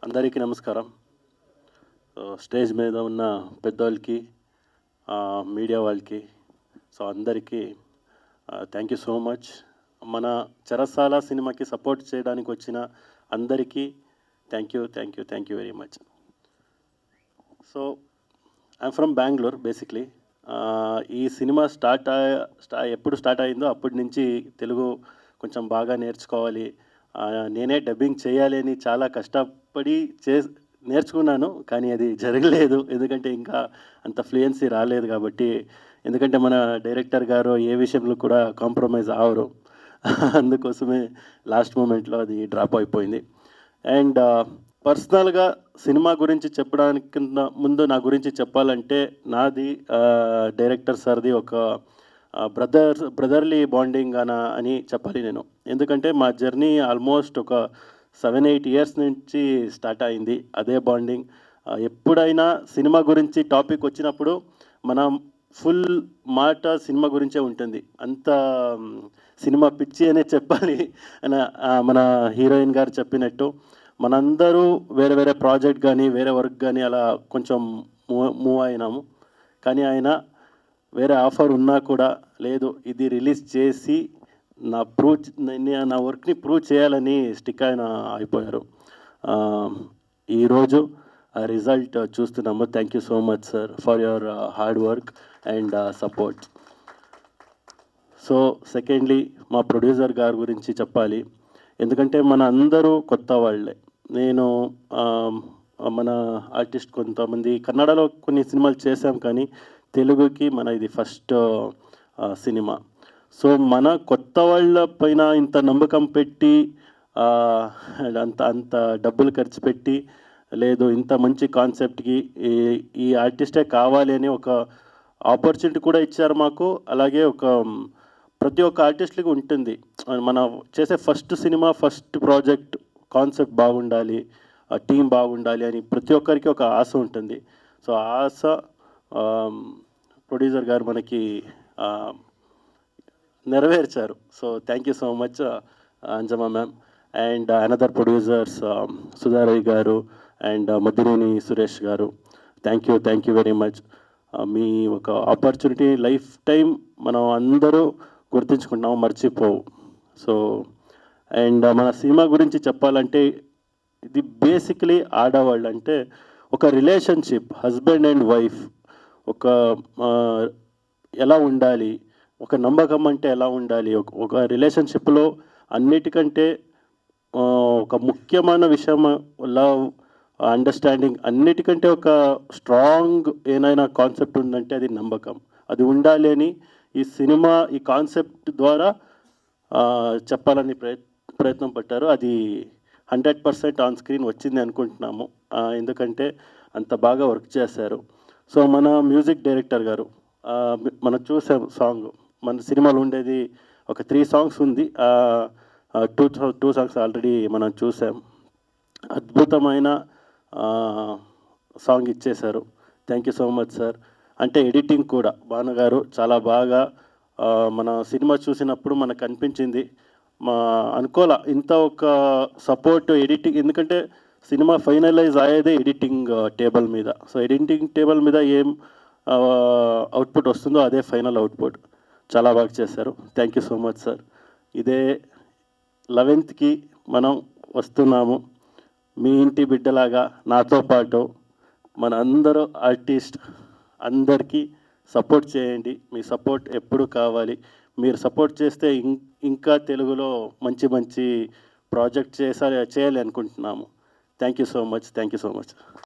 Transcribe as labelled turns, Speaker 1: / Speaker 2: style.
Speaker 1: అందరికీ నమస్కారం. స్టేజ్ మీద ఉన్న పెద్దోళ్ళకి, మీడియా వాళ్ళకి, అందరికీ థ్యాంక్ యూ సో మచ్. మన చెరసాల సినిమాకి సపోర్ట్ చేయడానికి వచ్చిన అందరికీ thank you very much. So I'm from Bengaluru basically. ఈ సినిమా ఎప్పుడు స్టార్ట్ అయిందో అప్పటి నుంచి తెలుగు కొంచెం బాగా నేర్చుకోవాలి, నేనే డబ్బింగ్ చేయాలి అని చాలా కష్టపడి నేర్చుకున్నాను. కానీ అది జరగలేదు, ఎందుకంటే ఇంకా అంత ఫ్లూయెన్సీ రాలేదు కాబట్టి. ఎందుకంటే మన డైరెక్టర్ గారు ఏ విషయంలో కూడా కాంప్రమైజ్ అవరు. అందుకోసమే లాస్ట్ మూమెంట్లో అది డ్రాప్ అయిపోయింది. అండ్ పర్సనల్గా సినిమా గురించి చెప్పడానికి ముందు నా గురించి చెప్పాలంటే, నాది డైరెక్టర్ సార్ది ఒక బ్రదర్లీ బాండింగ్ అని చెప్పాలి నేను. ఎందుకంటే మా జర్నీ ఆల్మోస్ట్ ఒక 7-8 ఇయర్స్ నుంచి స్టార్ట్ అయింది అదే బాండింగ్. ఎప్పుడైనా సినిమా గురించి టాపిక్ వచ్చినప్పుడు మనం ఫుల్ మాట సినిమా గురించే ఉంటుంది. అంత సినిమా పిచ్చి అనే చెప్పాలి. మన హీరోయిన్ గారు చెప్పినట్టు మనందరూ వేరే వేరే ప్రాజెక్ట్ కానీ వేరే వర్క్ కానీ అలా కొంచెం మూవ్ అయినాము. కానీ ఆయన వేరే ఆఫర్ ఉన్నా కూడా లేదు, ఇది రిలీజ్ చేసి నా వర్క్ని ప్రూవ్ చేయాలని స్టిక్ అయిపోయారు. ఈరోజు ఆ రిజల్ట్ చూస్తున్నాము. Thank you so much sir for your hard work and support. So secondly మా ప్రొడ్యూసర్ గారి గురించి చెప్పాలి. ఎందుకంటే మన అందరూ కొత్త వాళ్ళే. నేను మన ఆర్టిస్ట్ కొంతమంది కన్నడలో కొన్ని సినిమాలు చేశాం, కానీ తెలుగుకి మన ఇది ఫస్ట్ సినిమా. సో మన కొత్త వాళ్ళ పైన ఇంత నమ్మకం పెట్టి అంత డబ్బులు ఖర్చు పెట్టి, లేదు ఇంత మంచి కాన్సెప్ట్కి ఈ ఆర్టిస్టే కావాలి అని ఒక ఆపర్చునిటీ కూడా ఇచ్చారు మాకు. అలాగే ప్రతి ఒక్క ఆర్టిస్ట్కి ఉంటుంది, మన చేసే first cinema first project concept బాగుండాలి, టీం బాగుండాలి అని ప్రతి ఒక్కరికి ఒక ఆశ ఉంటుంది. సో ఆ ఆశ ప్రొడ్యూసర్ గారు మనకి నెరవేర్చారు. So thank you so much Anjama ma'am and another producers Sudharavi గారు అండ్ మద్దినేని సురేష్ గారు. Thank you very much. మీ ఒక ఆపర్చునిటీ లైఫ్ టైం మనం అందరూ గుర్తుంచుకుంటాము, మర్చిపోవు. సో అండ్ మన సినిమా గురించి చెప్పాలంటే, ఇది బేసికలీ ఆడవాళ్ళు అంటే ఒక రిలేషన్షిప్, హస్బెండ్ అండ్ వైఫ్ ఎలా ఉండాలి, ఒక నమ్మకం అంటే ఎలా ఉండాలి, ఒక రిలేషన్షిప్లో అన్నిటికంటే ఒక ముఖ్యమైన విషయం లవ్, అండర్స్టాండింగ్. అన్నిటికంటే ఒక స్ట్రాంగ్ ఏదైనా కాన్సెప్ట్ ఉందంటే అది నమ్మకం. అది ఉండాలి అని ఈ సినిమా ఈ కాన్సెప్ట్ ద్వారా చెప్పాలని ప్రయత్నం పట్టారు. అది 100% ఆన్ స్క్రీన్ వచ్చింది అనుకుంటున్నాము, ఎందుకంటే అంత బాగా వర్క్ చేశారు. సో మన మ్యూజిక్ డైరెక్టర్ గారు, మనం చూసాం సాంగ్, మన సినిమాలో ఉండేది ఒక 3 సాంగ్స్ ఉంది. 2 సాంగ్స్ ఆల్రెడీ మనం చూసాం. అద్భుతమైన సాంగ్ ఇచ్చేశారు. Thank you so much sir. అంటే ఎడిటింగ్ కూడా భానుగారు చాలా బాగా, మన సినిమా చూసినప్పుడు మనకు అనిపించింది, అనుకోలే ఇంత ఒక సపోర్ట్ ఎడిటింగ్. ఎందుకంటే సినిమా ఫైనలైజ్ అయ్యేదే ఎడిటింగ్ టేబుల్ మీద. సో ఎడిటింగ్ టేబుల్ మీద ఏం అవుట్పుట్ వస్తుందో అదే ఫైనల్ అవుట్పుట్. చాలా బాగా చేశారు. Thank you so much sir. ఇదే 11th మనం వస్తున్నాము. మీ ఇంటి బిడ్డలాగా నాతో పాటు మన అందరూ ఆర్టిస్ట్ అందరికీ సపోర్ట్ చేయండి. మీ సపోర్ట్ ఎప్పుడు కావాలి. మీరు సపోర్ట్ చేస్తే ఇంకా తెలుగులో మంచి ప్రాజెక్ట్ చేయాలి అనుకుంటున్నాము. Thank you so much.